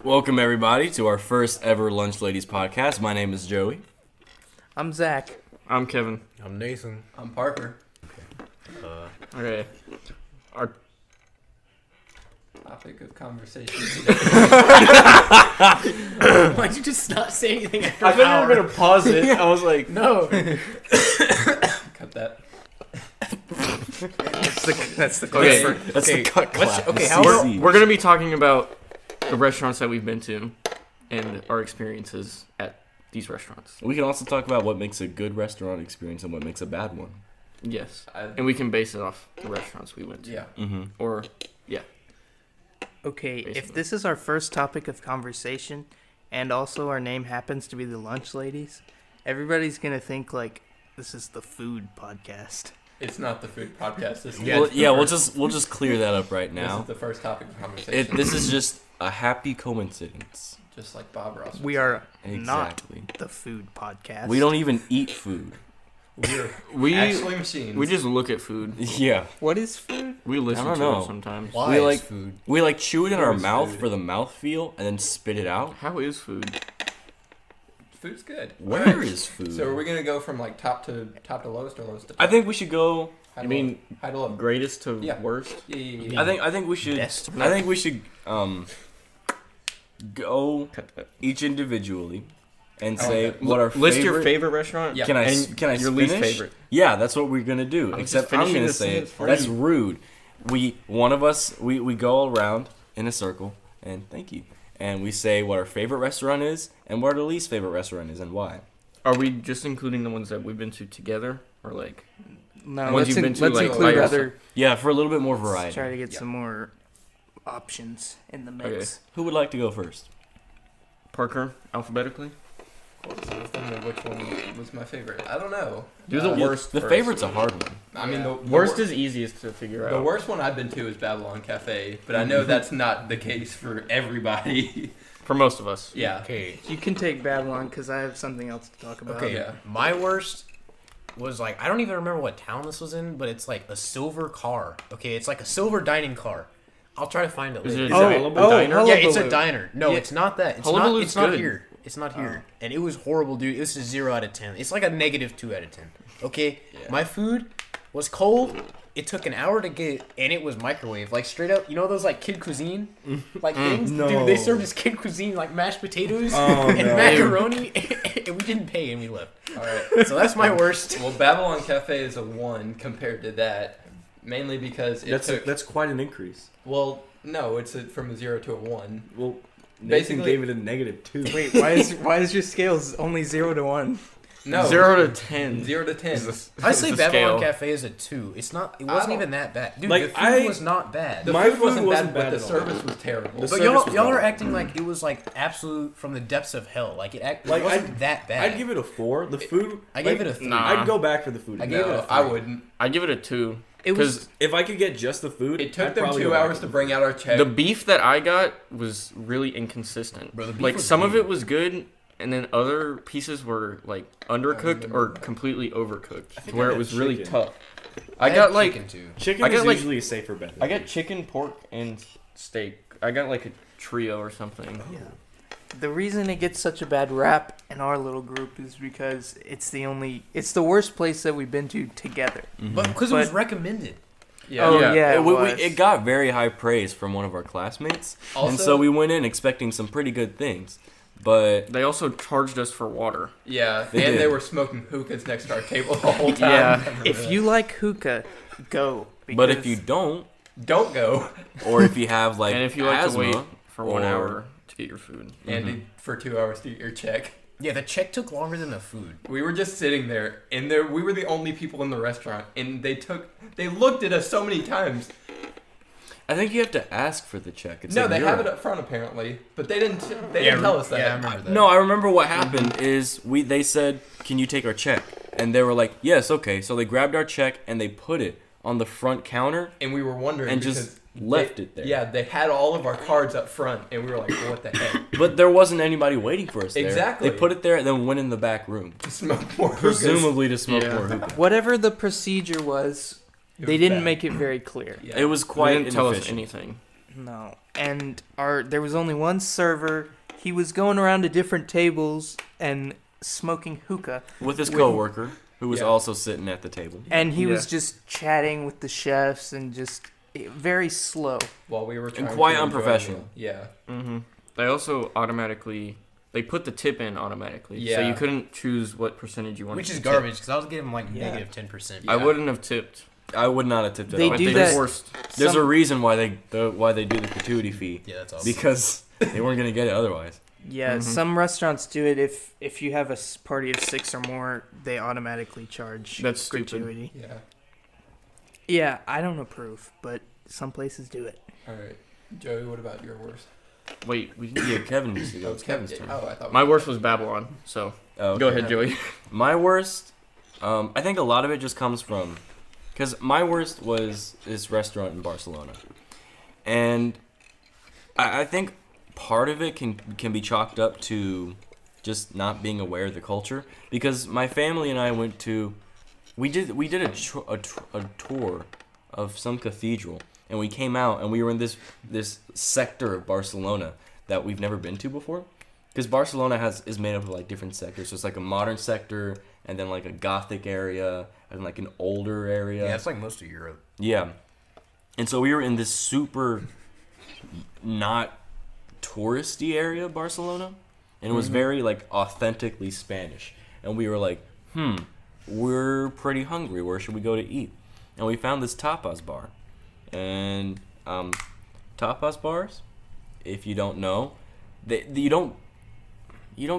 Welcome, everybody, to our first ever Lunch Ladies podcast. My name is Joey. I'm Zach. I'm Kevin. I'm Nathan. I'm Parker. Okay. Our Topic of conversation today. Why'd you just not say anything after I an thought hour? you were gonna pause it. I was like, No. Cut that. That's the Okay, question. That's the cut clap. okay, The how CC. we're gonna be talking about the restaurants that we've been to and our experiences at these restaurants. We can also talk about what makes a good restaurant experience and what makes a bad one. Yes, and we can base it off the restaurants we went to. Yeah. Mm-hmm. Or Okay, Basically. if this is our first topic of conversation, and also our name happens to be the Lunch Ladies, everybody's gonna think like this is the food podcast. It's not the food podcast. This is We'll just clear that up right This now. is the first topic of conversation. This is just a happy coincidence. just like Bob Ross. We are Exactly. not the food podcast. We don't even eat food. We're we actually machines. we just look at food. Yeah. What is food? We listen I don't to know. it sometimes. Why We is like- food? We like chew it in our is mouth food? for the mouthfeel and then spit it out. How is food? Food's good. Where is food? So are we gonna go from like top to lowest or lowest to top? I think we should go. High You to low? mean high to low? greatest to Yeah. worst? Yeah. I think we should. Best. I think we should go Cut that. each individually and Oh, say okay. what our List your favorite restaurant. Yeah. Can I And can I your finish? least favorite. Yeah, that's what we're gonna do. I'm Except just I'm finishing gonna the say it. sentence for That's you. rude. One of us we go around in a circle and thank you, and we say what our favorite restaurant is and what our least favorite restaurant is and why. Are we just including the ones that we've been to together, or like? No, Ones let's, you've been to, let's like, include by other. Yeah, for a little bit more Let's variety. try to get Yeah. some more options in the mix. Who would like to go first? Parker, alphabetically. So tell me which one was my favorite. I don't know. Do the Uh, worst. The first. favorite's a hard one. I mean, the Worst is easiest to figure the out. worst one I've been to is Babylon Cafe, but I know that's not the case for everybody. For most of us. Yeah. Okay. You can take Babylon because I have something else to talk about. Okay. Yeah. My worst was like I don't even remember what town this was in, but it's like a silver car. Okay, it's like a silver dining car. I'll try to find it Is later. it a Oh, Hullabaloo oh, diner? Hullabaloo. Yeah, it's a diner. No, Yeah. it's not that. It's Hullabaloo's not. It's not good. here. It's not here. And it was horrible, dude. This is 0 out of 10. It's like a -2 out of 10. Okay, my food was cold. It took an hour to get, and it was microwave. Like straight up, you know those like kid cuisine, like things. No. Dude, they served us kid cuisine like mashed potatoes Oh, and no. macaroni, and we didn't pay and we left. All right. So that's my worst. Well, Babylon Cafe is a 1 compared to that, mainly because it took. that's quite an increase. Well, no, it's from a 0 to a 1. Well, Nathan gave it a -2. Wait, why is your scales only 0 to 1? No, 0 to 10. 0 to 10. I say the Babylon scale. Cafe is a 2. It's not. It wasn't don't- even that bad, dude. Like, the food I- was not bad. The My food wasn't food wasn't bad, bad but the at all. service was terrible. The But service y'all was are bad. acting like it was like absolute from the depths of hell. Like it Like, wasn't that bad. I'd give it a 4. The food. I gave it a 3. Nah. I'd go back for the food. I gave it No, a I 3. wouldn't. I give it a 2. It was. If I could get just the food, It took I'd them probably 2 go back hours to bring out our check. The beef that I got was really inconsistent. Bro, the beef like was some of weird. it was good, and then other pieces were like undercooked or completely overcooked, think where I it had was really chicken. tough. I I got like chicken too. Chicken I got, is like- usually a safer bet. I got chicken, pork, and steak. I got like a trio or something. The reason it gets such a bad rap in our little group is because it's the worst place that we've been to together. But because it was But- recommended. yeah. Oh, Yeah. yeah, it was. it got very high praise from one of our classmates, Also, and so we went in expecting some pretty good things. But They also charged us for water. Yeah, They and did. they were smoking hookahs next to our table the whole time. Yeah. If you like hookah, go. but if because you don't, Don't go. or if you have like and if you like asthma, to wait for 1 or- hour to get your food. And for 2 hours to get your check. Yeah, the check took longer than the food. We were just sitting there, and we were the only people in the restaurant, and they looked at us so many times. I think you have to ask for the check. It's No, like they have it Europe. up front apparently, but they didn't tell us that. Yeah, I remember that. No, I remember what happened is they said, "Can you take our check?" And they were like, "Yes, okay." So they grabbed our check and they put it on the front counter And we were wondering and because just left it there. Yeah, they had all of our cards up front, and we were like, "What the heck?" But there wasn't anybody waiting for us there. Exactly. They put it there and then went in the back room. To smoke more hookahs. Presumably to smoke Yeah. more hookah. whatever the procedure was, It they was didn't bad. make it very clear. Yeah. It was They quite didn't tell us inefficient. anything. No. And there was only one server. He was going around to different tables and smoking hookah. With his With- coworker, who was Yeah. also sitting at the table. And he was Yeah. just chatting with the chefs and just very slow. While we were trying quite to enjoy unprofessional. the meal. Yeah. Mm-hmm. They also they put the tip in automatically, so Yeah. you couldn't choose what percentage you wanted. Which to is tip. garbage because I was giving like Yeah. negative 10%. Yeah. I wouldn't have tipped. I would not have tipped it They all. do They that- forced. There's a Some- reason why they do the gratuity fee. Yeah, that's awesome. Because they weren't gonna get it otherwise. Yeah, Mhm. some restaurants do it if you have a party of 6 or more, they automatically charge That's stupid. gratuity. Yeah. Yeah, I don't approve, but some places do it. All right. Joey, what about your worst? Wait, we, Yeah, Kevin used to go. Oh, It's Kevin's turn. Oh, I thought my worst was Babylon. So Oh, go okay. ahead, Joey. My worst, I think a lot of it just comes from, because my worst was this restaurant in Barcelona, and I think part of it can be chalked up to just not being aware of the culture. Because my family and I went to, we did a tour of some cathedral, and we came out and we were in this sector of Barcelona that we've never been to before. Because Barcelona is made up of like different sectors. So it's like a modern sector, and then like a Gothic area, and like an older area. Yeah, it's like most of Europe. Yeah. And so we were in this super not touristy area of Barcelona. And it was very like authentically Spanish. And we were like, we're pretty hungry. Where should we go to eat? And we found this tapas bar. And tapas bars, if you don't know, you don't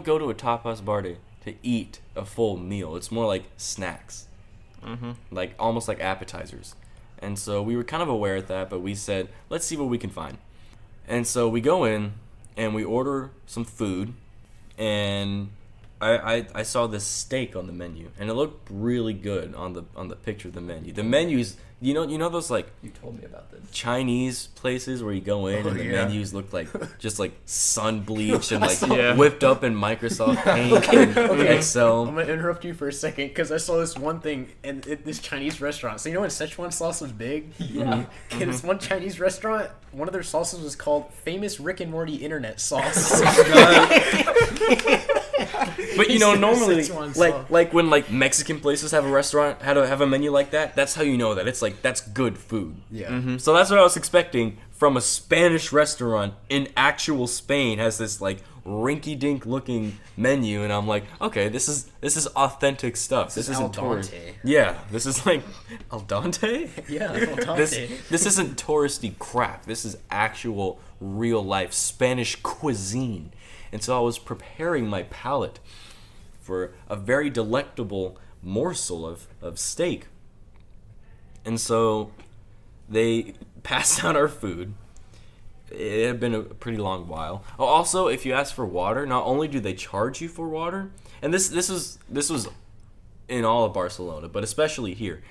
go to a tapas bar to eat a full meal. It's more like snacks. Mm-hmm. Like almost like appetizers. And so we were kind of aware of that, but we said, let's see what we can find. And so we go in and we order some food, and I saw this steak on the menu, and it looked really good on the picture of the menu. The menus, you know those like You told me about this. Chinese places where you go in and the yeah. menus look like just like sun bleached and like Yeah. whipped up in Microsoft Paint and Okay. Excel. I'm gonna interrupt you for a second because I saw this one thing in this Chinese restaurant. So you know when Szechuan sauce was big? Yeah. Okay, this one Chinese restaurant, one of their sauces was called Famous Rick and Morty Internet Sauce. But you know, normally, Szechuan sauce. like when like Mexican places have a restaurant, have a menu like that. That's how you know that it's like that's good food. Yeah. So that's what I was expecting from a Spanish restaurant in actual Spain. Has this like rinky-dink looking menu, and I'm like, okay, this is authentic stuff. This is isn't al tourist. dente. Yeah, this is like al dente. Yeah, al dente. This isn't touristy crap. This is actual real life Spanish cuisine. And so I was preparing my palate for a very delectable morsel of steak. And so they passed out our food. It had been a pretty long while. Oh, also, if you ask for water, not only do they charge you for water, and this was in all of Barcelona, but especially here,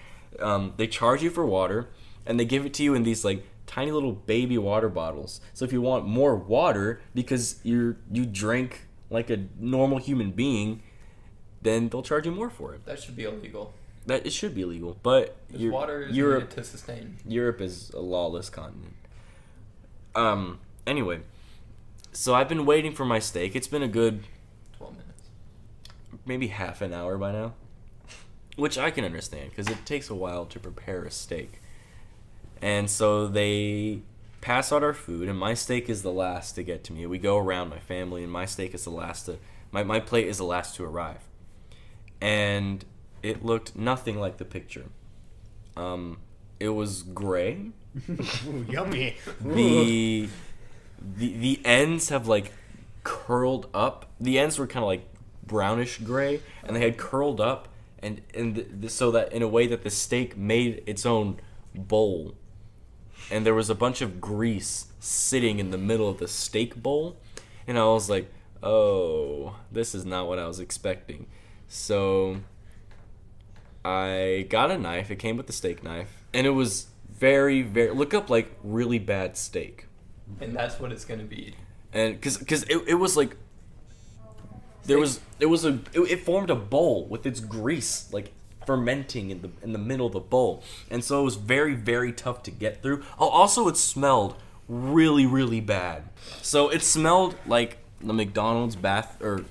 they charge you for water, and they give it to you in these like tiny little baby water bottles. So if you want more water because you drink like a normal human being, then they'll charge you more for it. That should be illegal. That it should be illegal, but Because water is Europe needed to sustain. Europe is a lawless continent. Anyway, so I've been waiting for my steak. It's been a good 12 minutes. maybe half an hour by now, which I can understand because it takes a while to prepare a steak. And so they pass out our food, and my steak is the last to get to me. We go around, my family, and my steak is the last to my plate is the last to arrive. And it looked nothing like the picture. It was gray. Ooh, yummy. The ends have like curled up. The ends were kind of like brownish gray, and they had curled up, and so that in a way that the steak made its own bowl, and there was a bunch of grease sitting in the middle of the steak bowl, and I was like, oh, this is not what I was expecting. So I got a knife. It came with the steak knife, and it was very, very, look up like really bad steak. And that's what it's going to be. And because it was like it formed a bowl with its grease like fermenting in the middle of the bowl, and so it was very, very tough to get through. Oh, also it smelled really, really bad. So it smelled like the McDonald's bathroom,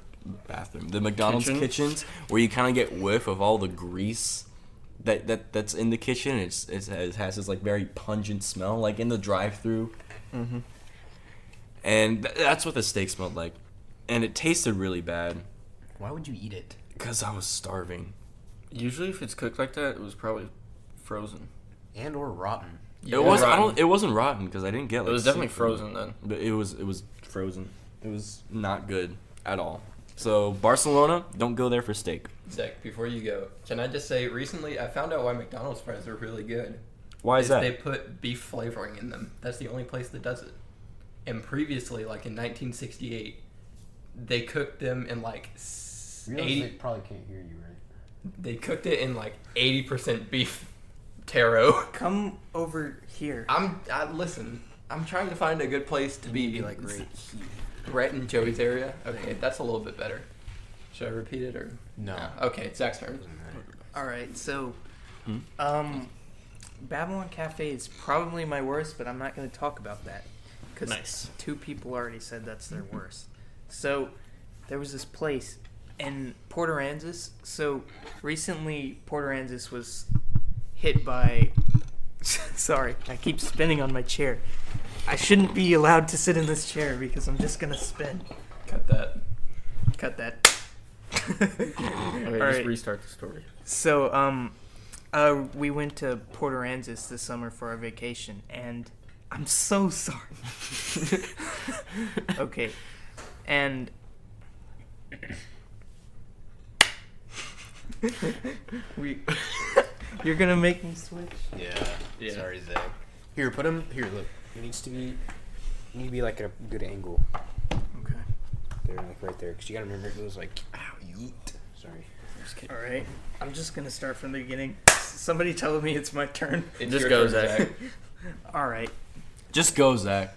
the McDonald's Kitchen? kitchens, where you kind of get whiff of all the grease that's in the kitchen. It has this like very pungent smell, like in the drive-through. Mm-hmm. And that's what the steak smelled like, and it tasted really bad Why would you eat it? because I was starving. Usually, if it's cooked like that, it was probably frozen. And or rotten. It was. rotten. It wasn't rotten because I didn't get. Like, It was definitely seafood. frozen then. But it was frozen. It was not good at all. So Barcelona, don't go there for steak. Zach, before you go, can I just say, recently I found out why McDonald's fries are really good. Why is that? They put beef flavoring in them. That's the only place that does it. And previously, like in 1968, they cooked them in like 80. probably can't hear you, right? They cooked it in like 80% beef taro. Come over here. Listen. I'm trying to find a good place to be. like right Right in Joey's area. Okay, that's a little bit better. Should I repeat it or No. Okay, it's Zach's turn. All right, so, Hmm? Babylon Cafe is probably my worst, but I'm not going to talk about that because Nice. 2 people already said that's their worst. So, there was this place in Port Aransas. So, recently Port Aransas was hit by. Sorry, I keep spinning on my chair. I shouldn't be allowed to sit in this chair because I'm just gonna spin. Cut that. Cut that. Okay, All just right. restart the story. So, we went to Port Aransas this summer for our vacation, and I'm so sorry. Okay, and you're gonna make me switch. Yeah. Sorry, Zach. Here, put him. Here, look. It needs to be. Need to be like at a good angle. Okay. There, like right there, because you gotta remember it goes like. Ow, yeet. Sorry. All right. I'm just gonna start from the beginning. Somebody tell me it's my turn. It's Just your go, turn, Zach. All right. Just go, Zach.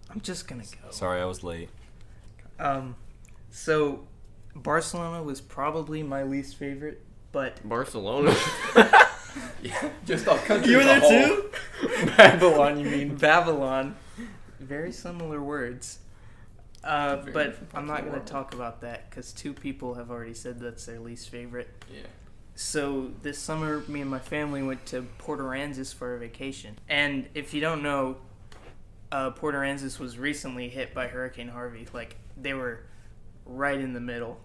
I'm just gonna go. Sorry, I was late. So Barcelona was probably my least favorite, but Barcelona. Just all country. You were as a there whole. too? Babylon, you mean? Babylon, very similar words. Very But different I'm parts not of the going to world. talk about that because 2 people have already said that's their least favorite. Yeah. So this summer, me and my family went to Port Aransas for a vacation. And if you don't know, Port Aransas was recently hit by Hurricane Harvey. Like, they were right in the middle.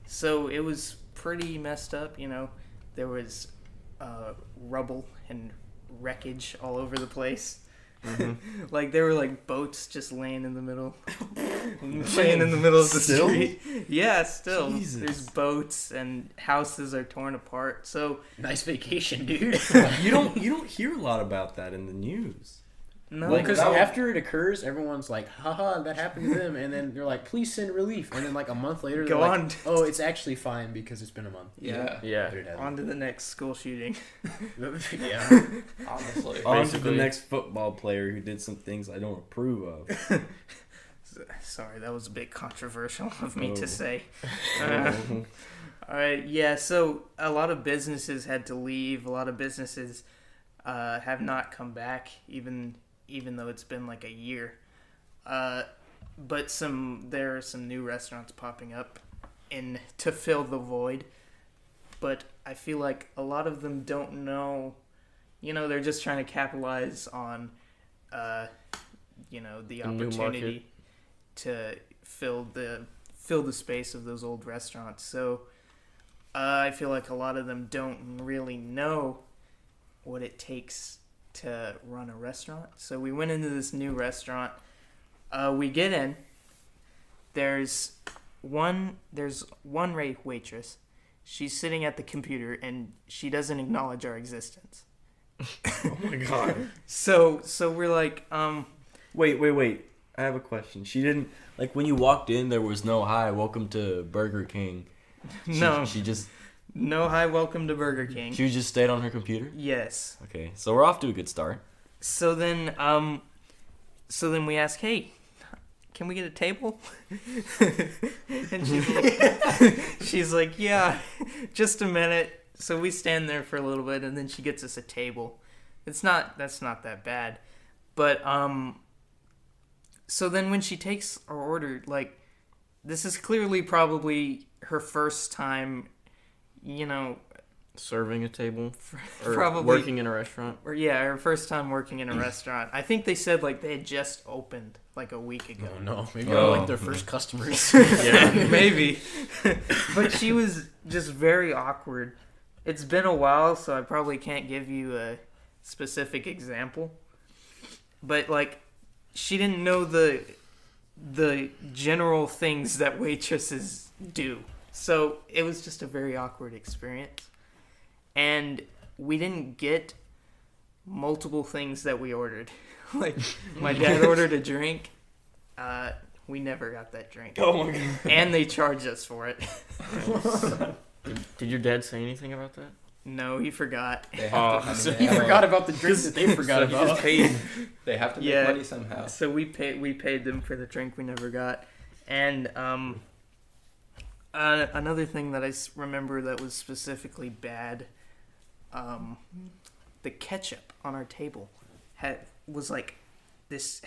So it was pretty messed up, you know. There was rubble and wreckage all over the place. Like, there were, like, boats just laying in the middle. Laying in the middle of the Still? street. Yeah, still. Jesus. There's boats and houses are torn apart. So, Nice vacation, dude. You don't hear a lot about that in the news. no. Well, because that would- after it occurs, everyone's like, haha, that happened to them. And then they're like, please send relief. And then, like, a month later, they're Go like, on. oh, it's actually fine because it's been a month. Yeah. Yeah. But it hasn't. On to the next school shooting. Yeah. Honestly. On to the Basically. next football player who did some things I don't approve of. Sorry, that was a bit controversial of me Oh. to say. All right, yeah. So a lot of businesses had to leave. A lot of businesses have not come back, even though it's been like a year. But there are some new restaurants popping up in to fill the void. But I feel like a lot of them don't know. You know, they're just trying to capitalize on, the new opportunity to fill the space of those old restaurants. So I feel like a lot of them don't really know what it takes to run a restaurant. So we went into this new restaurant. We get in. There's one waitress. She's sitting at the computer and she doesn't acknowledge our existence. Oh my god. So we're like, Wait. I have a question. She didn't like when you walked in. There was no hi, welcome to Burger King. no, She just hi, welcome to Burger King. she just stayed on her computer. Yes. Okay, so we're off to a good start. So then we ask, hey, can we get a table? And she's like, yeah, just a minute. So we stand there for a little bit, and then she gets us a table. That's not that bad, but So then when she takes our order, like, this is clearly probably her first time, you know, Serving a table or probably working in a restaurant. or yeah, her first time working in a restaurant. I think they said like they had just opened like a week ago. Oh no, maybe Oh. I'm like their first customers. Yeah. Maybe. But she was just very awkward. It's been a while, so I probably can't give you a specific example. But like, she didn't know the general things that waitresses do. So it was just a very awkward experience. And we didn't get multiple things that we ordered. Like, my dad ordered a drink. We never got that drink. Oh my god. And they charged us for it. Did your dad say anything about that? No, he forgot. They have to, I mean, So they he have forgot to- about the drinks that they forgot So he just about. paid. They have to make Yeah. money somehow. So we paid them for the drink we never got. And another thing that I remember that was specifically bad, the ketchup on our table had this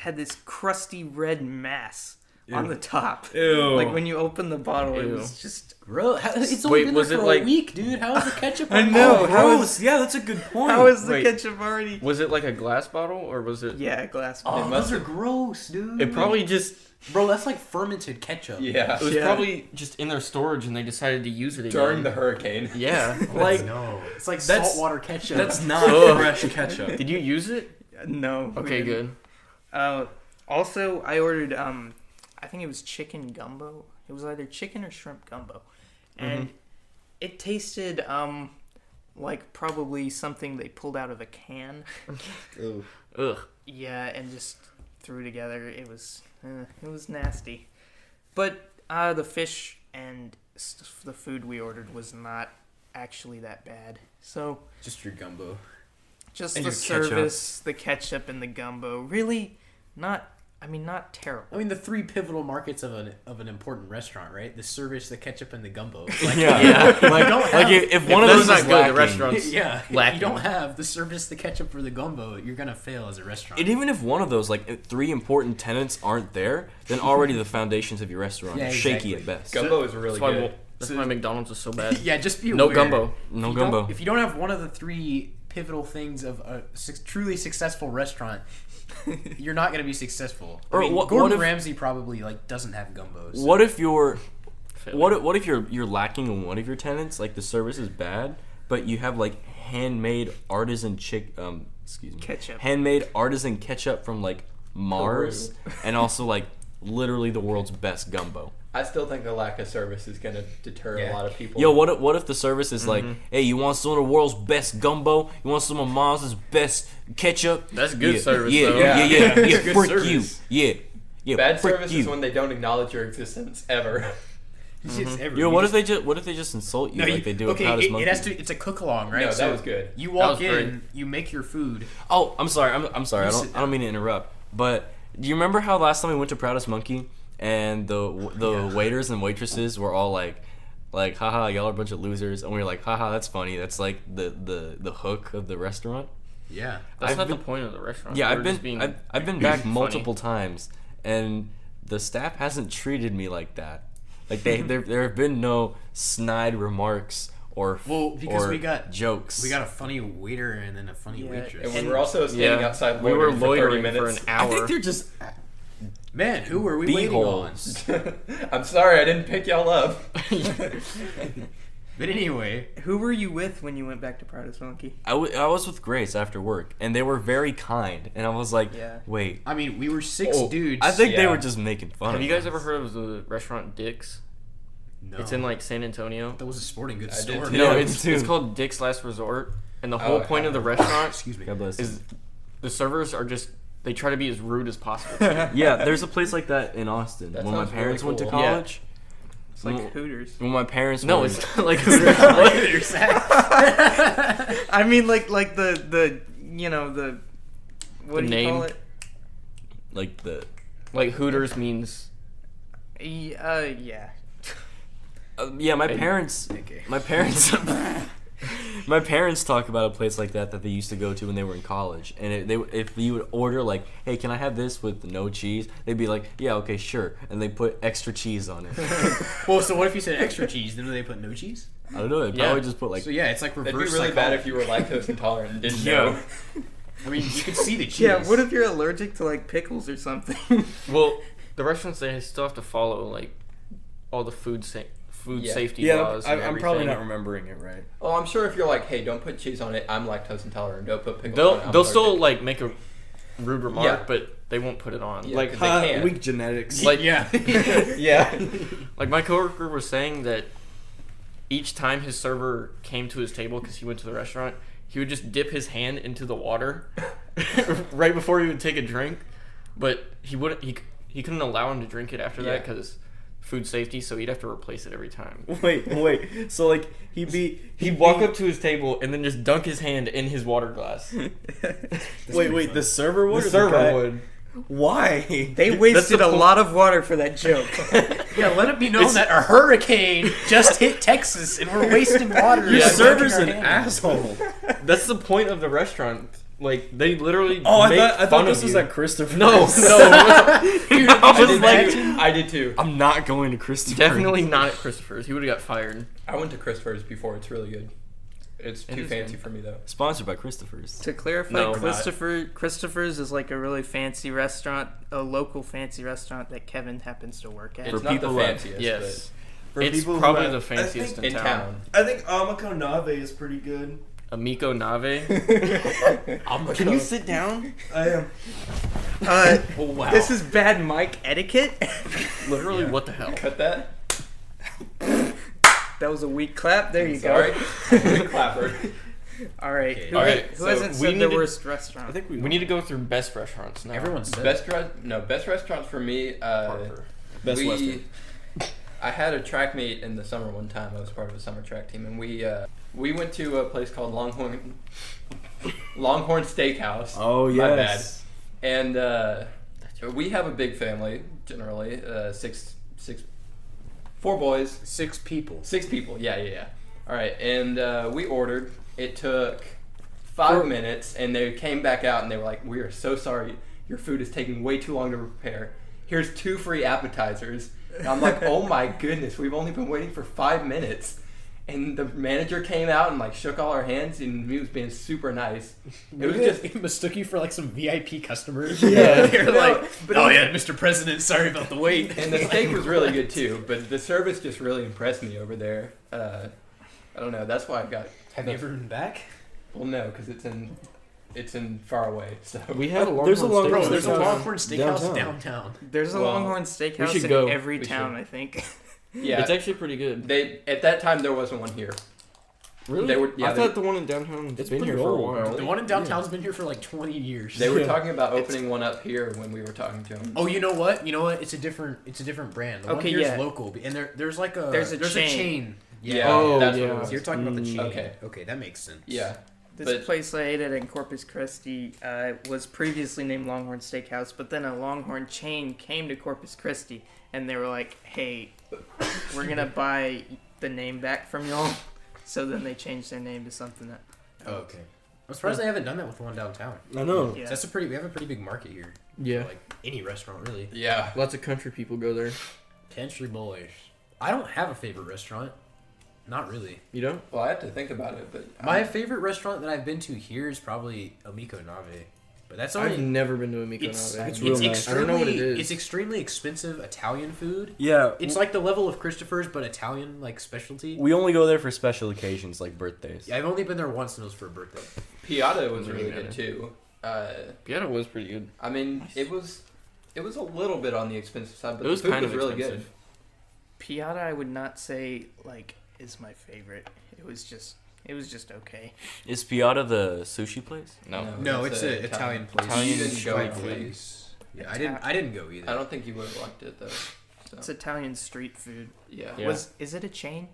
crusty red mass on the top. Ew. Like when you open the bottle, it Ew. was just. Bro, it's only Wait, been was there it for like- a week, dude. How is the ketchup? I on know, there? how gross. Yeah, that's a good point. How is the Wait. ketchup already? Was it like a glass bottle or was it? Yeah, glass. Oh, bottle. those are gross, dude. It probably just. Bro, that's like fermented ketchup. Yeah. It was Yeah. probably just in their storage and they decided to use it again. During the hurricane. Yeah. Like, No, it's like That's- saltwater ketchup. that's not Ugh. fresh ketchup. Did you use it? No. we Okay, didn't. good. Also, I ordered I think it was chicken gumbo. It was either chicken or shrimp gumbo, and it tasted like probably something they pulled out of a can. Ugh. Yeah, and just threw together. It was nasty, but the fish and the food we ordered was not actually that bad. So just your gumbo. just And the your ketchup. service, the ketchup, and the gumbo really not. I mean, not terrible. I mean, the three pivotal markets of an important restaurant, right? The service, the ketchup, and the gumbo. Like, Yeah. Like, don't like have- if one of those those not is good, the lacking, restaurant's yeah. If lacking. you don't have the service, the ketchup, or the gumbo, you're gonna fail as a restaurant. and even if one of those like three important tenants aren't there, then already the foundations of your restaurant Yeah, are shaky exactly. at best. Gumbo is really That's why, good. that's why McDonald's is so bad. yeah, just be No aware. gumbo. No If you don't- gumbo. If you don't have one of the three pivotal things of a truly successful restaurant, you're not gonna be successful. Or I mean, what Gordon if- Ramsay probably like doesn't have gumbos. What if you're Failure. what if you're lacking in one of your tenants? Like the service is bad, but you have like handmade artisan Ketchup. handmade artisan ketchup from like Mars, and also like literally the world's best gumbo. I still think the lack of service is going to deter Yeah. a lot of people. Yo, what if the service is like, hey, you want some of the world's best gumbo? You want some of Mars's best ketchup? That's good yeah, service, yeah, though. Yeah, yeah, yeah. Good Frick service. you. Yeah. Bad frick service you. is when they don't acknowledge your existence ever. Yo, what if they just insult you like they do okay, at Proudest it Monkey? has to. It's a cook along, right? No, that was good. You That walk was in, great. you make your food. Oh, I'm sorry. I'm sorry. You I sit don't mean to interrupt. But do you remember how last time we went to Proudest Monkey and the waiters and waitresses were all like, haha, y'all are a bunch of losers, and we were like, haha, that's funny. That's like the hook of the restaurant. Yeah. That's I've not been- the point of the restaurant. Yeah, We're I've just been being I've been back funny. multiple times, and the staff hasn't treated me like that. Like there have been no snide remarks or Well, because or we got jokes. We got a funny waiter and then a funny Yeah, waitress. And we were also standing Yeah, outside we were loitering for 30 loitering for minutes. an I hour. think they're just Man, who were we waiting on? beeholes. I'm sorry, I didn't pick y'all up. But anyway, Who were you with when you went back to Proudest Monkey? I was with Grace after work, and they were very kind, and I was like, Yeah. wait. I mean, we were six Oh, dudes. I think they Yeah. were just making fun Have of you guys us. ever heard of the restaurant Dick's? No. It's in like San Antonio. That was a sporting goods I did store. too. No, No, it's it's too. called Dick's Last Resort, and the whole Oh, point of the restaurant Excuse me. God bless. is the servers are just they try to be as rude as possible. Yeah, there's a place like that in Austin. That When my sounds really parents went to cool. college, It's like Well- Hooters. when my parents No, were, it's not like I mean, like the you know the what The do you call name? it? like the like Hooters means Yeah. yeah, my Hey. parents Okay. my parents My parents talk about a place like that they used to go to when they were in college, and if you would order like, "Hey, can I have this with no cheese?" They'd be like, "Yeah, okay, sure," and they put extra cheese on it. Well, so what if you said extra cheese? Then do they put no cheese? I don't know. They'd Yeah. probably just put like. So yeah, it's like reverse. That'd be really bad if you were lactose intolerant and didn't know. I mean, you could see the cheese. Yeah, what if you're allergic to like pickles or something? Well, the restaurants they still have to follow like all the food Yeah. safety laws. And I'm probably everything. not remembering it right. Oh, I'm sure if you're like, hey, don't put cheese on it, I'm lactose intolerant. Don't put pickles on it. They'll I'm they'll still allergic. like make a rude remark, Yeah. but they won't put it on. Yeah, Like 'cause they can. Weak genetics. Like- yeah. Yeah. Like my coworker was saying that each time his server came to his table because he went to the restaurant, he would just dip his hand into the water right before he would take a drink, but he wouldn't. He couldn't allow him to drink it after that Yeah. because food safety. So he'd have to replace it every time. Wait. So like He'd walk up to his table and then just dunk his hand in his water glass. Wait. The server would. The server would. Why? They wasted a lot of water for that joke. Yeah, let it be known that a hurricane just hit Texas and we're wasting water. Your Yeah, server's dunking an our hand. asshole. That's the point of the restaurant. Like they literally. Oh, make I fun thought of this was you. at Christopher's. No. Dude, I did too. I'm not going to Christopher's. Definitely not at Christopher's. He would have got fired. I went to Christopher's before. It's really good. It's It too is fancy good. for me though. Sponsored by Christopher's. To clarify, No, we're not. Christopher's is like a really fancy restaurant, a local fancy restaurant that Kevin happens to work at. It's For not the people that- fanciest. Yes. For It's people who probably have- the fanciest but in town. I think Amako Nave is pretty good. Amico Nave. I'm Can you sit down? I am. Oh, wow. This is bad mic etiquette. Literally, what the hell? Cut that. That was a weak clap. There you Sorry. go. Clapper. All right. Okay. Who, All right, who so hasn't we said need the to- worst restaurant? I think We need to go through best restaurants now. Everyone said Best restaurants for me. Harper. Best Western. I had a track meet in the summer one time. I was part of a summer track team, and we went to a place called Longhorn Steakhouse. Oh My yes. And we have a big family generally. Four boys, 6 people. 6 people. Yeah. All right, and we ordered. It took 5 minutes, and they came back out and they were like, "We are so sorry. Your food is taking way too long to prepare. Here's 2 free appetizers." And I'm like, "Oh my goodness, we've only been waiting for 5 minutes." And the manager came out and like shook all our hands, and he was being super nice. It was just mistook you for like some VIP customers. Yeah. They're like, oh yeah, Mr. President, sorry about the wait. And the steak was really good too, but the service just really impressed me over there. I don't know. That's why I got. Have you ever been back? Well, no, because it's in far away. So We have a Longhorn There's a Longhorn Bro, Steakhouse. there's a Steakhouse Longhorn Steakhouse downtown. downtown. There's a Well, Longhorn Steakhouse should in go. every We town, should. I think. yeah, It's actually pretty good. they at that time there wasn't one here. Really? They were- yeah, I thought the one in downtown has It's been pretty here for a old. while. The one in downtown's been here for like 20 years. They were Yeah. talking about opening one up here when we were talking to them. Oh, you know what? It's a different brand. The one Okay, here is yeah. local, and there's like a There's a chain. Yeah, Oh, that's yeah. what it was. So you're talking about the chain. Okay. Okay, that makes sense. Yeah, This But- place I ate at in Corpus Christi was previously named Longhorn Steakhouse, but then a Longhorn chain came to Corpus Christi, and they were like, "Hey, we're gonna buy the name back from y'all." So then they changed their name to something that. Oh, okay. I'm surprised they haven't done that with the one downtown. I know. Yeah. That's we have a pretty big market here. Yeah. For, like any restaurant really. yeah. Lots of country people go there. Potentially bullish. I don't have a favorite restaurant. Not really. You don't? Well, I have to think about it, but My favorite restaurant that I've been to here is probably Amico Nave. But that's I've only never been to a Miko it's, Nave. It's real nice. I don't know what it extremely- is. It's extremely expensive Italian food. Yeah. It's like the level of Christopher's, but Italian like specialty. We only go there for special occasions like birthdays. Yeah, I've only been there once, and it was for a birthday. Piata was Really really good. good too. Piata was pretty good. I mean, it was a little bit on the expensive side, but It was the food kind was of really expensive. Piata, I would not say like is my favorite. It was just okay. Is Piata the sushi place? No. No, it's an Italian place. Italian You didn't go, street I food. think. place. Yeah, I didn't go either. I don't think you would have liked it though. So, It's Italian street food. yeah. Yeah. Is it a chain?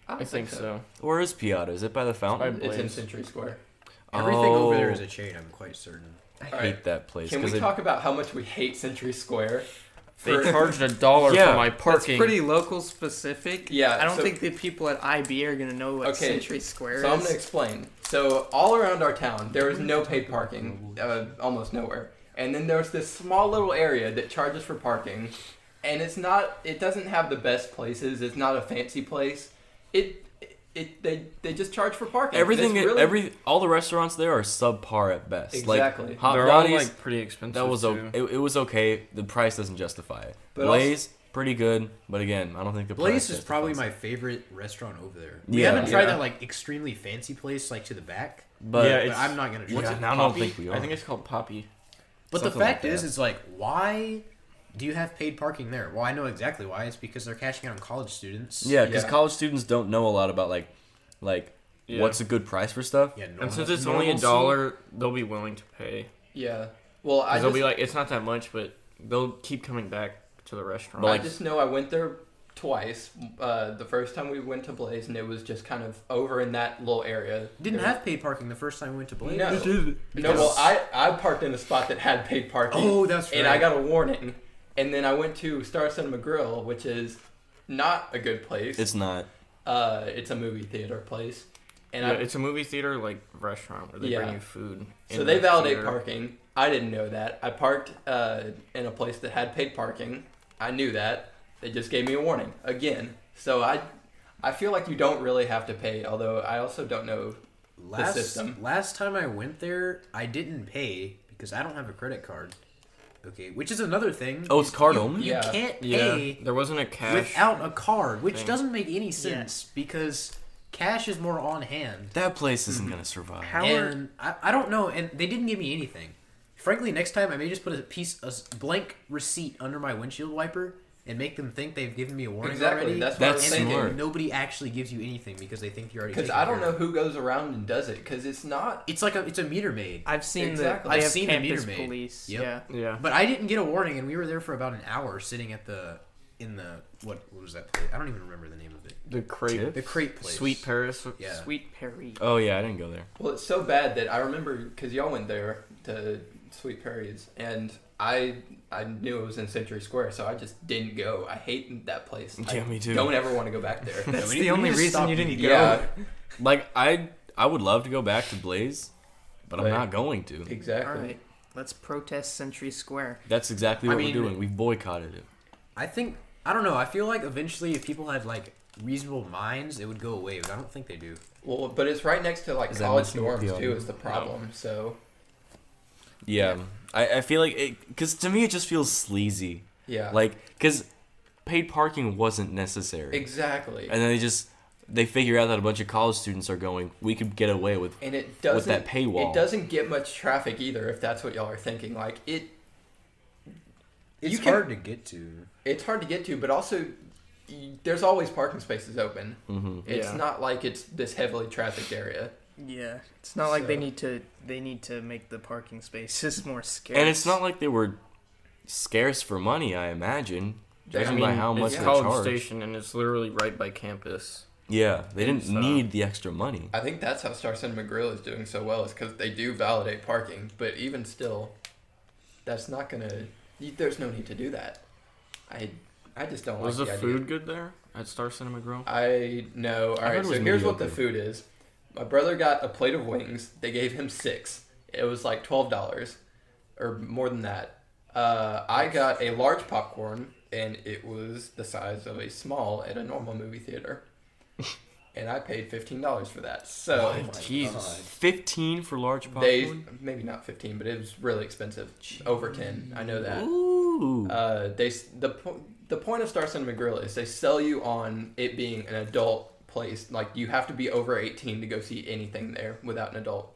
I think so. Where is Piata? Is it by the fountain? By- It's in Blaze. Century Square. Everything over there is a chain. I'm quite certain. I All hate right. that place. Can we 'cause talk about how much we hate Century Square? They For- charged $1 Yeah, for my That's parking. pretty local specific. Yeah, I don't so- think the people at IB are gonna know what Okay, Century Square So I'm is. gonna explain. So all around our town, there is no paid parking, almost nowhere. And then there's this small little area that charges for parking, and it doesn't have the best places. It's not a fancy place. They just charge for parking. Everything, It's really- all the restaurants there are subpar at best. Exactly. Like Hot They're all Dotties, like pretty expensive. that was too. it was okay. The price doesn't justify it. But Blaze, pretty good, but again, I don't think the Blaze price is probably justifies my it. favorite restaurant over there. We Yeah. haven't tried Yeah. that like extremely fancy place like to the back, But Yeah, but it's- I'm not gonna try. What's Yeah, it? now I don't Poppy? think we I are. think it's called Poppy. But the something like fact is, that. it's like, why do you have paid parking there? Well, I know exactly why. It's because they're cashing out on college students. yeah, because Yeah. college students don't know a lot about like Yeah. what's a good price for stuff. Yeah, And normal. since it's only Normalcy? $1, they'll be willing to pay. Yeah. Well, I Because they'll just, be like, it's not that much, but they'll keep coming back to the restaurant. But, I like- just know I went there twice. The first time we went to Blaze, and it was just kind of over in that little area. didn't There- have paid parking the first time we went to Blaze. No. No, Because- well, I parked in a spot that had paid parking. Oh, that's right. And I got a warning. And then I went to Star Cinema Grill, which is not a good place. It's not. It's a movie theater place. And yeah, I, it's a movie theater like restaurant where they Yeah. bring you food. so in they the validate theater. parking. I didn't know that. I parked in a place that had paid parking. I knew that. They just gave me a warning again. So I feel like you don't really have to pay, although I also don't know. system. Last time I went there, I didn't pay because I don't have a credit card. Okay, which is another thing. Oh, it's is card you, only? You Yeah. can't Yeah, pay there wasn't a cash. without a card, which thing. doesn't make any sense because cash is more on hand. That place isn't gonna survive. How are And I don't know, and they didn't give me anything. Frankly, next time I may just put a blank receipt under my windshield wiper and make them think they've given me a warning Exactly. already. That's what I That's was and thinking. smart. nobody actually gives you anything because they think you're already. Because taken I don't care know of. who goes around and does it. Because it's not. It's like it's a meter maid. I've seen Exactly. the they I've have seen the meter campus maid. police. Yep. Yeah. Yeah. But I didn't get a warning, and we were there for about an hour sitting at in the what was that place? I don't even remember the name of it. The crate. The crate place. Sweet Paris. Yeah. Sweet Perry. Oh yeah, I didn't go there. Well, it's so bad that I remember because y'all went there to Sweet Perry's, and I knew it was in Century Square, so I just didn't go. I hate that place. Yeah, I me too. Don't ever want to go back there. That's we the need only to reason stop you didn't eating. go. Yeah, Like I would love to go back to Blaze, but I'm Right. not going to. exactly. All right. Let's protest Century Square. That's exactly I what mean- we're doing. We've boycotted it. I think I don't know. I feel like eventually, if people had like reasonable minds, it would go away. But I don't think they do. Well, but it's right next to like Is that college missing with dorms the too. other- Is the problem? So Yeah, I feel like because to me it just feels sleazy. yeah, Like because paid parking wasn't necessary, exactly. and then they figure out that a bunch of college students are going. We could get away with. And it doesn't that paywall. It doesn't get much traffic either. If that's what y'all are thinking, like it. It's You can- hard to get to. It's hard to get to, but also there's always parking spaces open. Hmm. It's Yeah. not like it's this heavily trafficked area. Yeah. It's not like they So- need to make the parking spaces more scarce. And it's not like they were scarce for money. I imagine, judging by how much it's they College charge. Station and it's literally right by campus. Yeah, they didn't So- need the extra money. I think that's how Star Cinema Grill is doing so well, is because they do validate parking. But even still, that's not gonna. There's no need to do that. I just don't Was like the the food idea. good there at Star Cinema Grill? I know. All I right, heard it so was here's what the mediocre. food is. My brother got a plate of wings. They gave him 6. It was like $12 or more than that. I got a large popcorn, and it was the size of a small at a normal movie theater. And I paid $15 for that. So Jesus. 15 for large they popcorn. maybe not 15, but it was really expensive. Over 10. I know that. Ooh. The point of Star Cinema Grill is they sell you on it being an adult place. Like you have to be over 18 to go see anything there without an adult.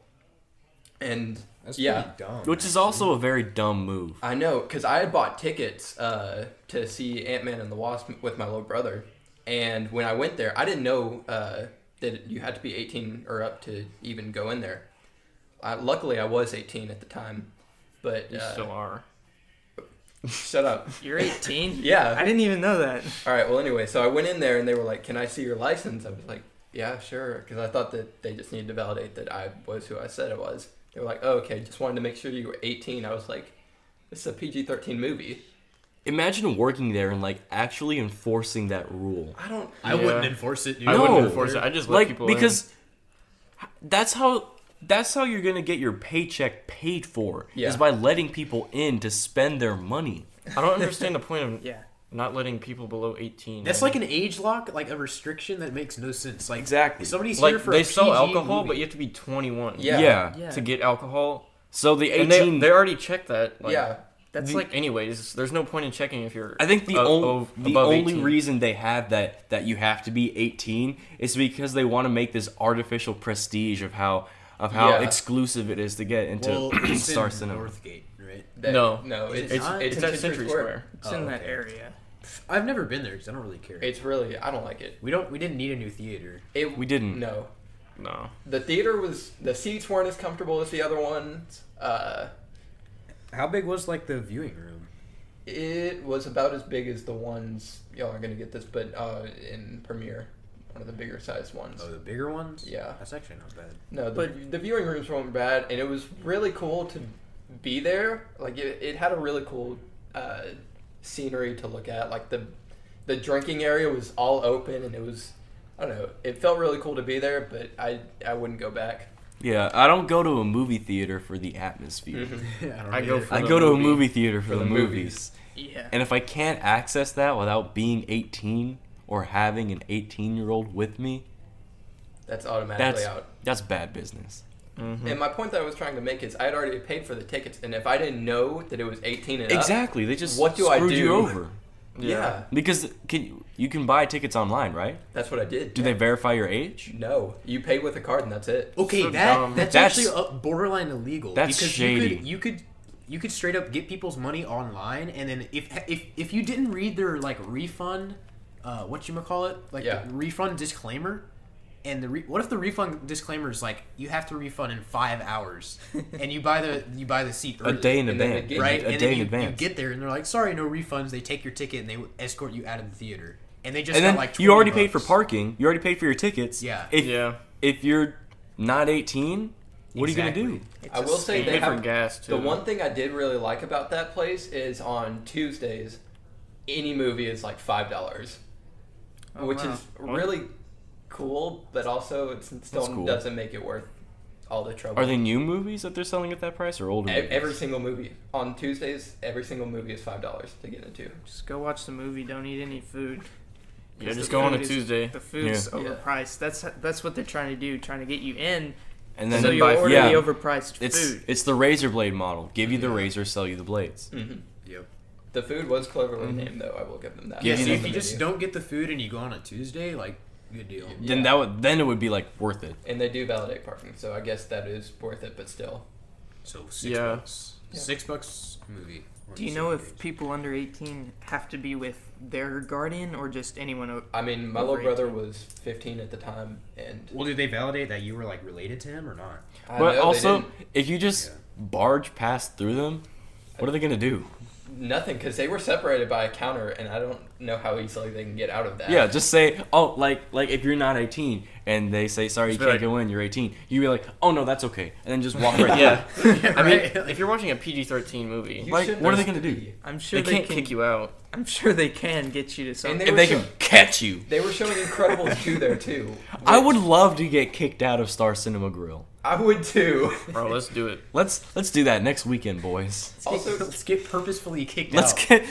And That's yeah, pretty dumb. Which is also a very dumb move. I know because I had bought tickets to see Ant-Man and the Wasp with my little brother, and when I went there, I didn't know that you had to be 18 or up to even go in there. Luckily, I was 18 at the time, but You still are. shut up. You're 18? Yeah. I didn't even know that. All right. Well, anyway, so I went in there and they were like, "Can I see your license?" I was like, "Yeah, sure," because I thought that they just needed to validate that I was who I said I was. They were like, "Oh, okay, just wanted to make sure you were 18." I was like, "This is a PG-13 movie," imagine working there and like actually enforcing that rule. I wouldn't enforce it, dude. I No. wouldn't enforce it. I just let Like people in. because that's how you're gonna get your paycheck paid for Yeah. is by letting people in to spend their money. I don't understand the point of Yeah. not letting people below 18. That's like an age lock, like a restriction that makes no sense. Like Exactly. if somebody's like here for they a sell PG alcohol, movie. but you have to be 21. Yeah. Yeah. To get alcohol. So the And 18. they already checked that. Like, Yeah. That's like Anyways, there's no point in checking if you're. I think the above only 18. reason they have that you have to be 18 is because they want to make this artificial prestige of how Yeah. exclusive it is to get into well, it's Star in Cinema. Northgate, right? No. it's It's not? It's in at Century Square. it's in that okay. area. I've never been there because I don't really care. It's really I don't like it. We didn't need a new theater. We didn't. No, No. the seats weren't as comfortable as the other ones. How big was like the viewing room? It was about as big as the ones y'all are gonna get this, but in Premiere, one of the bigger sized ones. Oh, the bigger ones? Yeah. That's actually not bad. No, the viewing rooms weren't bad, and it was really cool to be there. Like it had a really cool scenery to look at. Like the drinking area was all open, and it was I don't know. It felt really cool to be there, but I wouldn't go back. Yeah, I don't go to a movie theater for the atmosphere. I go for I the go to a movie. movie theater for For the the movies. Yeah. And if I can't access that without being 18 or having an 18-year-old with me, That's automatically that's out. that's bad business. And my point that I was trying to make is I had already paid for the tickets, and if I didn't know that it was 18 and up, Exactly. They just What do I screwed you do? over. yeah, Because you can buy tickets online, right? that's what I did. Do they verify your age? No, you pay with a card and that's it. Okay, So that's dumb. that's That's- actually borderline illegal. That's because shady. You could straight up get people's money online, and then if you didn't read their like refund, whatchamacallit, like Yeah. the refund disclaimer, and what if the refund disclaimer is like you have to refund in 5 hours, and you buy the seat A early, day in And then advance. they get- right? A And day then in you advance. get there and they're like, sorry, no refunds. They take your ticket and they escort you out of the theater, and they just And got then like you already paid for $20. parking. You already paid for your tickets. Yeah. If you're not 18, what are you Exactly. gonna do? It's I will say You they pay for have gas too. the one thing I did really like about that place is on Tuesdays, any movie is like $5, Oh, which wow. is really cool, but also it still That's cool. doesn't make it worth all the trouble. Are they new movies that they're selling at that price or older? movies? Every single movie on Tuesdays, every single movie is $5 to get into. Just go watch the movie. Don't eat any food. Yeah, 'Cause just the go on a food is- Tuesday. The food's Yeah. overpriced. That's what they're trying to do. Trying to get you in, And then so then you buy order food. the overpriced it's food. it's the razor blade model. Give you the razor, sell you the blades. Yep. The food was cleverly named, though. I will give them that. Yeah, Give see, you if the you just menu. don't get the food and you go on a Tuesday, like, good deal. Then then it would be like worth it. And they do validate parking, so I guess that is worth it. But still, So $6. Yeah. $6 movie. Do you know if people under 18 have to be with their guardian or just anyone? I mean, my Over little brother 18. was 15 at the time, and Well, did they validate that you were like related to him or not? I But know they also, didn't- if you just barge past through them, what are they gonna do? nothing because they were separated by a counter, and I don't know how easily they can get out of that. Yeah, just say, oh, like if you're not 18 and they say, sorry, you Just be can't like- go in, you're 18. You be like, oh no, that's okay, and then just walk right. Yeah. I mean, Right? if you're watching a PG-13 movie, You Like, shouldn't what are they have- gonna do? I'm sure they can't kick you out. I'm sure they can get you to And something. they If were they sho- can catch you, They were showing Incredibles 2 there too. I which- would love to get kicked out of Star Cinema Grill. I would too. Bro, let's do it. Let's do that next weekend, boys. Also, Let's get purposefully kicked Let's out. get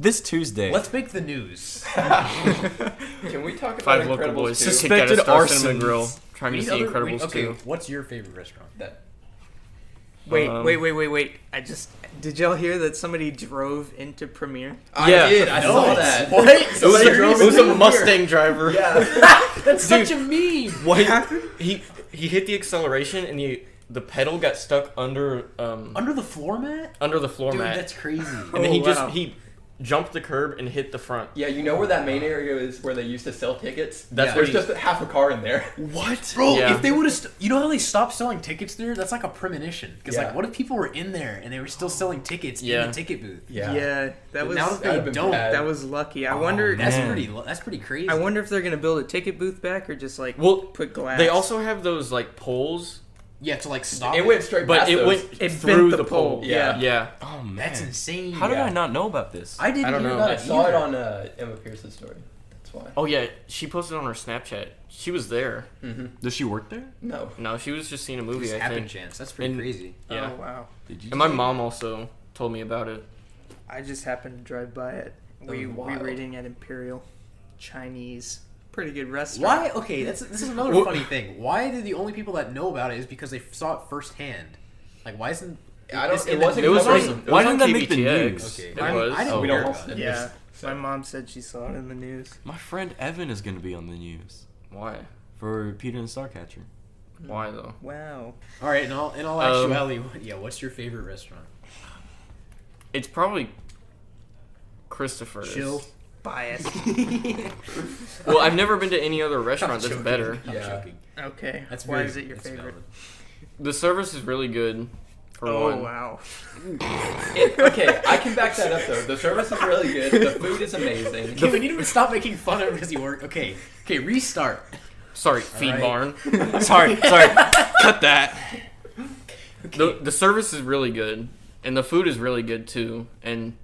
this Tuesday. Let's make the news. can we talk about 5 local Incredibles boys 2? just kicked out of Suspected Star Cinema arsons. Grill trying We to need see other- Incredibles okay, 2. what's your favorite restaurant? That Wait, Um, wait. Did y'all hear that somebody drove into Premiere? I Yeah. did. I saw that. What? It was a Mustang driver. Yeah. That's Dude. such a meme. What happened? He hit the acceleration and the pedal got stuck under Under the floor mat? under the floor Dude, mat. that's crazy. And then he Oh, wow. he jumped the curb and hit the front. Yeah, you know where that main area is where they used to sell tickets? That's Yeah. where There's just half a car in there. What? Bro, Yeah. if they would have, you know how they stopped selling tickets there? That's like a premonition. Because Yeah. like, what if people were in there and they were still selling tickets Yeah. in the ticket booth? that But was now that that'd they been don't, bad. that was lucky. I Oh, wonder. man. that's pretty crazy. I wonder if they're gonna build a ticket booth back or just like Well, put glass. They also have those like poles Yeah, to like stop It went straight But past it those. went It through bent the the pole. pole. Yeah. Yeah. Oh man, That's insane. How did Yeah. I not know about this? I didn't I don't hear know. about I it saw it either. on Emma Pierce's story. That's why. Oh yeah, she posted on her Snapchat. She was there. Mm-hmm. Does she work there? No. No, she was just seeing a movie. Just I happen think. chance. That's pretty And- crazy. Yeah. Oh wow. Did you? And my mom also told me about it. I just happened to drive by it. We was were wild. eating at Imperial Chinese. Pretty good restaurant. Why? Okay, this is another Well- funny thing. Why do the only people that know about it is because they saw it firsthand? Like, why isn't I don't- this it in the wasn't It was covered. on, Why it was didn't on that make the KBTX. news? Okay. It I was. didn't We hear don't about host it. it. Yeah. So- My mom said she saw it in the news. My friend Evan is going to be on the news Why? for Peter and Starcatcher. Why though? Wow. All right, in all actuality, what's your favorite restaurant? It's probably Christopher's. Chill. Bias. Well, I've never been to any other restaurant that's Joking. better. I'm Yeah. joking. Okay. That's Why very- is it your that's favorite? valid. The service is really good. For Oh one. wow. Okay, I can back that up though. The service is really good. The food is amazing. Okay, we need to stop making fun of him because he worked. Okay, restart. Sorry, Feed right. Barn. sorry, cut that. The service is really good, and the food is really good too. And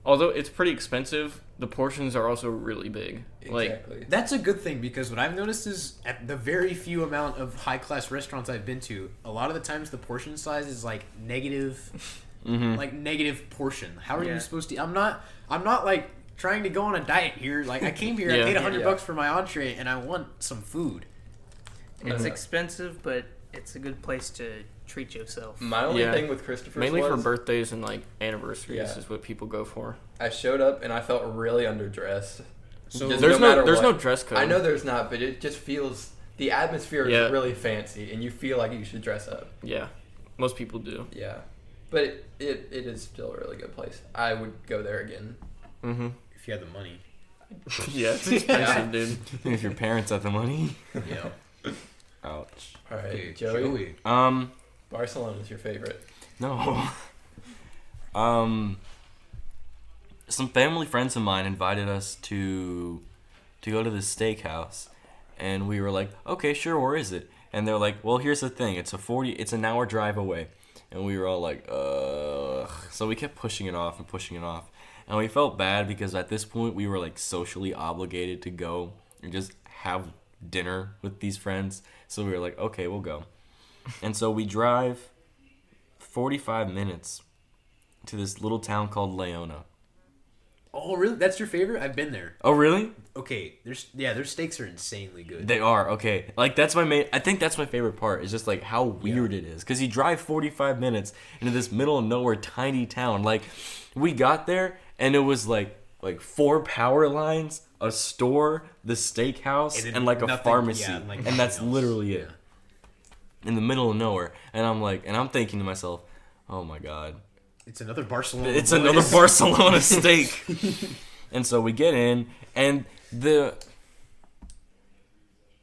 although it's pretty expensive, the portions are also really big. Like, Exactly. That's a good thing because what I've noticed is at the very few amount of high class restaurants I've been to, a lot of the times the portion size is like negative, like negative portion. How are Yeah. you supposed to? I'm not like trying to go on a diet here. Like I came here, I Yeah. paid $100 Yeah. for my entree, and I want some food. It's Mhm. expensive, but it's a good place to treat yourself. My only Yeah. thing with Christopher's mainly for was birthdays and like anniversaries Yeah. is what people go for. I showed up and I felt really underdressed. So Just There's matter no what. dress code. I know there's not, but it just feels the atmosphere Yeah. is really fancy, and you feel like you should dress up. Yeah, most people do. Yeah, but it is still a really good place. I would go there again. Mm-hmm. if you had the money, Yeah, it's expensive, dude. If your parents have the money. yeah. Ouch. All right, Okay, Joey. Barcelona's your favorite. No. Some family friends of mine invited us to go to this steakhouse, and we were like, okay, sure, where is it? And they're like, well, here's the thing, it's an hour drive away. And we were all like, ugh. So we kept pushing it off, and we felt bad because at this point we were like socially obligated to go and just have dinner with these friends. So we were like, okay, we'll go. And so we drive 45 minutes to this little town called Leona. Oh, really? That's your favorite? I've been there. Oh, really? Okay, their steaks are insanely good. They are. Okay. Like, I think that's my favorite part. Is just, like, how weird it is. Because you drive 45 minutes into this middle of nowhere tiny town. Like, we got there, and it was, like 4 power lines, a store, the steakhouse, then and, like, a nothing- pharmacy. yeah, and, like, and that's nothing else. literally it. Yeah. In the middle of nowhere. And I'm thinking to myself, oh, my God. It's another Barcelona. It's boys. another Barcelona steak. And so we get in, and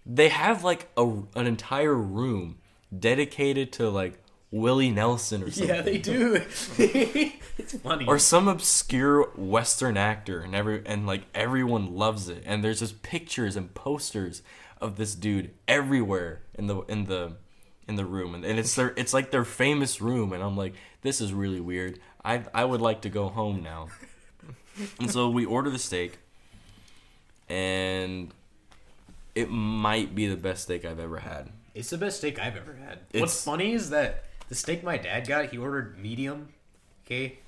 they have like an entire room dedicated to like Willie Nelson or something. Yeah, they do. It's funny. Or some obscure Western actor, and everyone loves it. And there's just pictures and posters of this dude everywhere in the room, and it's like their famous room. And I'm like, this is really weird. I would like to go home now. And so we order the steak, and it might be the best steak I've ever had. It's the best steak I've ever had. It's- What's funny is that the steak my dad got, he ordered medium, okay,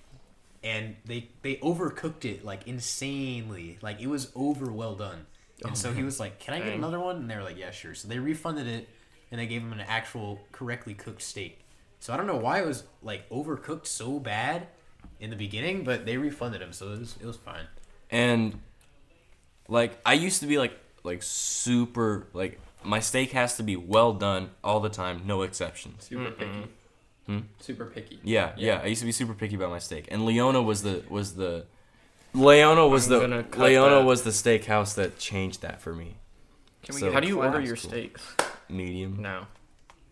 and they overcooked it like insanely. Like it was over well done. And so he was like, "Can I get Dang. another one?" And they were like, "Yeah, sure." So they refunded it, and they gave him an actual correctly cooked steak. So I don't know why it was like overcooked so bad in the beginning, but they refunded him, so it was fine. And like I used to be like super like my steak has to be well done all the time, no exceptions. Super picky. Hmm? Super picky. Yeah. I used to be super picky about my steak. And Leona was the gonna cut Leona that. was the steakhouse that changed that for me. Can we So- get How do you clap? order your Cool. steaks? Medium. No.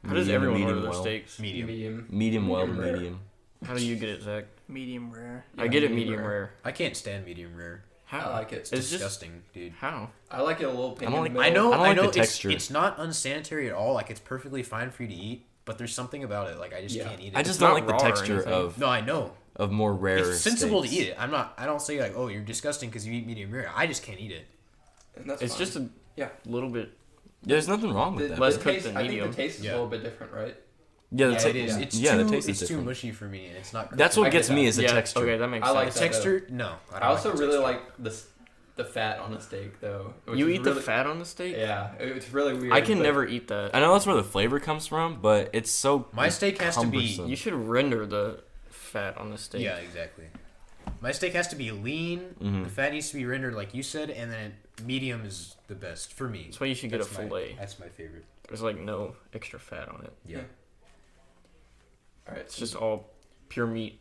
How does Medium, everyone order medium their well. steaks? Medium. Medium well to Medium rare. medium. How do you get it, Zach? Medium rare. I get it medium medium rare. rare. I can't stand medium rare. How? I like it. It's just Disgusting, dude. how? I like it a little pink. I don't in the like- middle. I I don't know like the it's, texture. it's not unsanitary at all. Like it's perfectly fine for you to eat, but there's something about it. Like I just Yeah. can't eat it. I just It's don't not like the raw or texture anything. of no, I know. more rare. It's sensible to steaks. eat it. I don't say like, oh, you're disgusting because you eat medium rare. I just can't eat it. And that's It's fine. just a Yeah. little bit. There's nothing wrong with The that. Less taste, cooked than I think medium. the taste is Yeah. a little bit different, right? Yeah, Yeah, the it is. te- It's yeah, too, the taste it's is too different. mushy for me, and it's not. Cooked That's I what get gets me that. is the Yeah. texture. Okay, that makes I like sense. the that, texture. No, I, don't I also like the really texture. like the fat on a steak, though. which You is eat really, the fat on the steak? Yeah, it's really weird. I can but never eat that. I know that's where the flavor comes from, but it's so My steak has to be- cumbersome. You should render the fat on the steak. Yeah, exactly. My steak has to be lean. Mhm. The fat needs to be rendered like you said, and then medium is the best for me. That's why you should get a That's my- fillet. That's my favorite. There's like no extra fat on it. Yeah. All right, It's just all pure meat.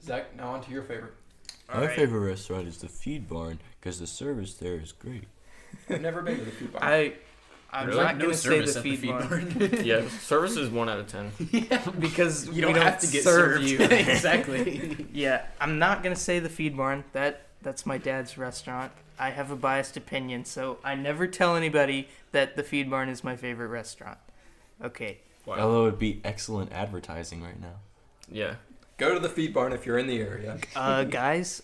Zach. Now on to your favorite. My Alright. favorite restaurant is the Feed Barn because the service there is great. I've never been to the food bar. I'm Really? not No gonna say service the at the feed feed barn Yeah, service is 1 out of 10. because You we don't have to get serve served. you. Exactly. Yeah, I'm not gonna say the feed barn. That's my dad's restaurant. I have a biased opinion, so I never tell anybody that the feed barn is my favorite restaurant. Okay. Although it would be excellent advertising right now. Yeah. Go to the feed barn if you're in the area. Guys,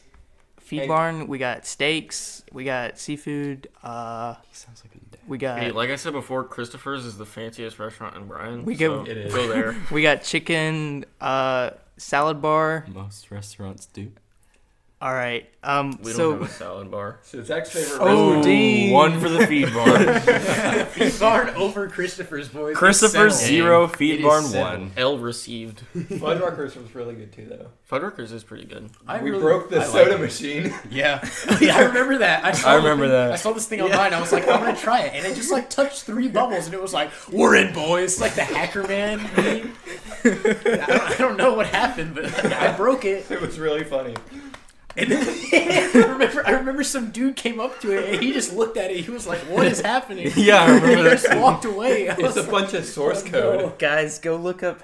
feed Hey. barn, we got steaks, we got seafood, Sounds like a day. we got Hey, like I said before, Christopher's is the fanciest restaurant in Bryan. We go- so It is. Go there. we got chicken, salad bar. Most restaurants do. All right. We don't have So a salad bar. So Zach's favorite Oh, restaurant. dang. One for the Feed Barn. Feed barn over Christopher's boys. Christopher It's settled. 0, It Feed is Barn settled. 1. L received. Fuddruckers was really good too, though. Fuddruckers is pretty good. I We really- broke the I like soda it. machine. Yeah. Yeah, I remember that. I remember that. I saw this thing online. I was like, I'm gonna try it, and it just like touched 3 bubbles, and it was like, "We're in, boys!" It's like the Hacker Man meme. I don't know what happened, but I broke it. It was really funny. And then I remember some dude came up to it, and he just looked at it. He was like, "What is happening?" Yeah, I remember And he that. just walked away. I It's was a like, bunch of source Oh, code. no. guys, go look up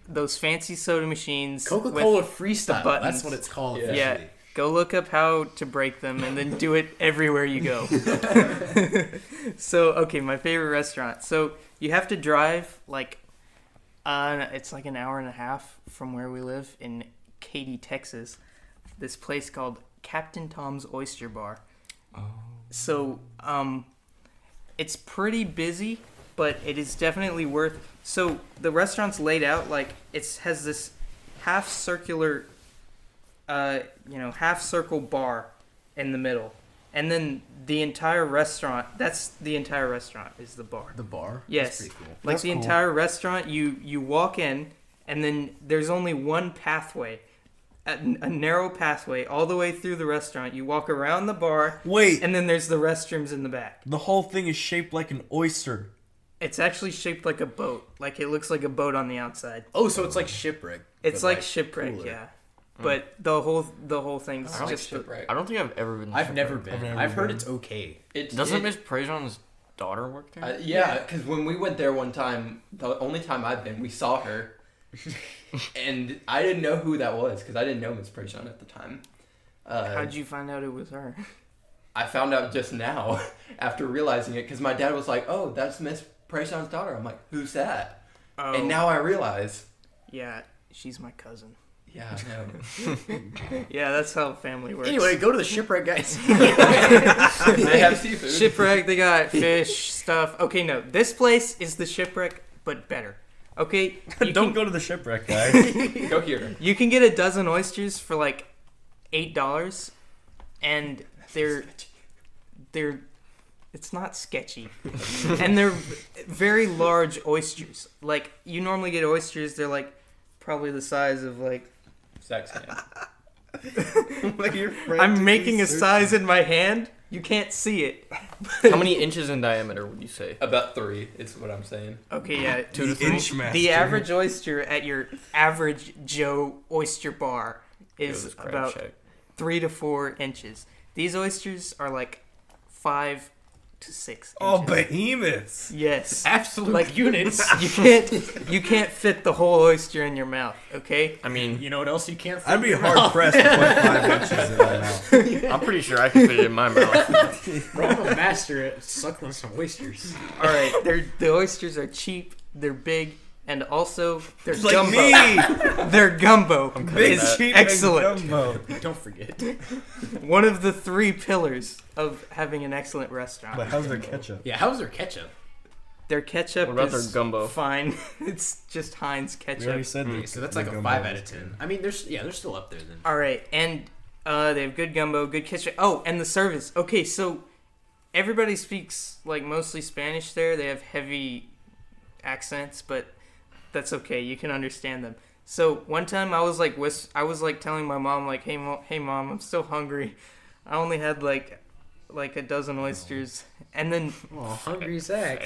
those fancy soda machines. Coca-Cola with- Freestyle. buttons. That's what it's called. Yeah. Yeah. officially. Go look up how to break them and then do it everywhere you go. So, okay, my favorite restaurant. So, you have to drive like it's like an hour and a half from where we live in Katy, Texas. This place called Captain Tom's Oyster Bar. So, it's pretty busy, but it is definitely worth. So, the restaurant's laid out like it has this half circular half circle bar in the middle. And then the entire restaurant, that's the entire restaurant is the bar. The bar. Yes. That's pretty cool. Like That's the cool. entire restaurant, you walk in and then there's only one pathway. A narrow pathway all the way through the restaurant. You walk around the bar Wait, and then there's the restrooms in the back. the whole thing is shaped like an oyster. It's actually shaped like a boat. Like it looks like a boat on the outside. Oh, so it's like shipwreck. It's but, like shipwreck, cooler. yeah. But the whole thing's I like just Shipwreck. I don't think I've ever been. I've never shipwrecked. been. I've never I've heard been. it's okay. Doesn't Miss Prejon's daughter work there? Yeah, because when we went there one time, the only time I've been, we saw her, and I didn't know who that was because I didn't know Miss Prejon at the time. How'd you find out it was her? I found out just now after realizing it because my dad was like, "Oh, that's Miss Prejon's daughter." I'm like, "Who's that?" Oh, And now I realize. yeah, she's my cousin. Yeah, I know. Yeah, that's how family works. Anyway, go to the shipwreck, guys. They have seafood. Shipwreck, they got fish stuff. Okay, no, this place is the shipwreck, but better. Okay, you Don't can, go to the shipwreck, guys. Go here. you can get a dozen oysters for like $8, and they're it's not sketchy, and they're very large oysters. Like you normally get oysters, they're like probably the size of like. Zach's hand. I'm making a size in my hand. You can't see it. How many inches in diameter would you say? About 3 is what I'm saying. Okay, yeah. 2 to 3. Inch master. The average oyster at your average Joe oyster bar is This crab about shack. 3 to 4 inches. These oysters are like 5 to 6 Oh, inches. behemoths. Yes. Absolute Like, units. You can't fit the whole oyster in your mouth, okay? I mean, You know what else you can't fit I'd in be your hard mouth? pressed to put 5 inches in my mouth. I'm pretty sure I can fit it in my mouth. Bro, I'm a master at suckling some oysters. All right, the oysters are cheap, they're big, and also they're Like gumbo. me. They're gumbo. Big It's cheap excellent. and gumbo. Don't forget. One of the 3 pillars of having an excellent restaurant. But how's their ketchup? Yeah, how's their ketchup? Their ketchup What about their is gumbo? fine. It's just Heinz We already ketchup. said Okay, this. so that's like a The 5 gumbo out of is 10. good. I mean, they're still up there then. All right, and they have good gumbo, good ketchup. Oh, and the service. Okay, so everybody speaks like mostly Spanish there. They have heavy accents, but that's okay. You can understand them. So one time I was like telling my mom like, hey mom, I'm still hungry. I only had like a dozen oysters, and then Oh, hungry Zach.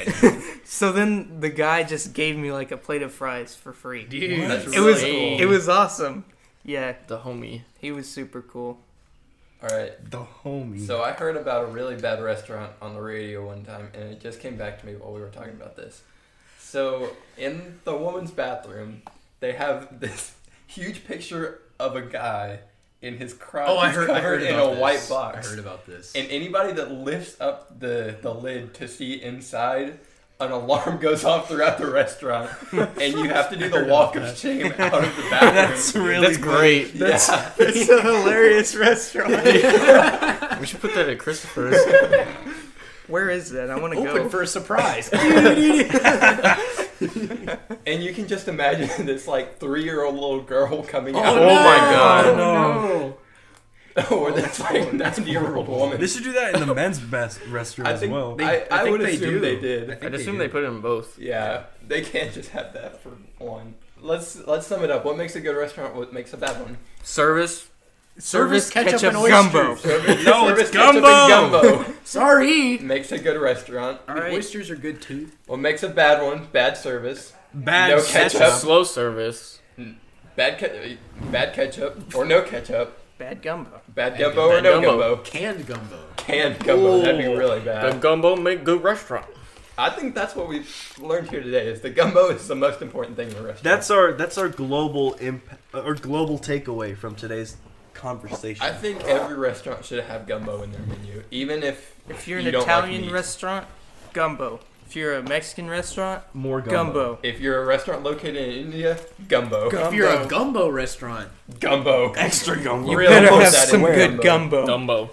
so then the guy just gave me like a plate of fries for free. Dude, That's It was really it was awesome. Yeah, The homie. he was super cool. All right. The homie. So I heard about a really bad restaurant on the radio one time, and it just came back to me while we were talking about this. So in the woman's bathroom, they have this huge picture of a guy in his crotch. Oh, I He's heard covered in about a this. white box. I heard about this. And anybody that lifts up the lid to see inside, an alarm goes off throughout the restaurant, and you have to do the walk of shame out of the bathroom. That's really That's great. Yeah. It's a hilarious restaurant. We should put that at Christopher's. Where is that? I want to Open go. for a surprise. And you can just imagine this like 3-year-old little girl coming Oh, out. my God. Oh, no. Or this like 90-year-old woman. They should do that in the men's best restaurant I as think well. I think would they assume do. they did. I'd assume they put it in both. Yeah, they can't just have that for one. Let's sum it up. What makes a good restaurant? What makes a bad one? Service. Service, ketchup, ketchup, and oysters. gumbo. No, Service, it's ketchup, and gumbo. gumbo Sorry. makes a good restaurant. I mean, oysters are good too. What makes a bad one? Bad service. Bad No ketchup. ketchup. Slow service. Bad ketchup or no ketchup. Bad gumbo. Bad gumbo or Bad no gumbo. gumbo. Canned gumbo. Canned gumbo. That'd be Ooh. really The bad. gumbo make good restaurant. I think that's what we've learned here today. Is the gumbo is the most important thing in a restaurant. That's our global or global takeaway from today's conversation. I think every restaurant should have gumbo in their menu, even if If you're an you don't Italian like meat. restaurant, gumbo. If you're a Mexican restaurant, More gumbo. If you're a restaurant located in India, gumbo. If you're a gumbo restaurant, Gumbo. Extra gumbo. You Really better put have that some in good gumbo. Dumbo.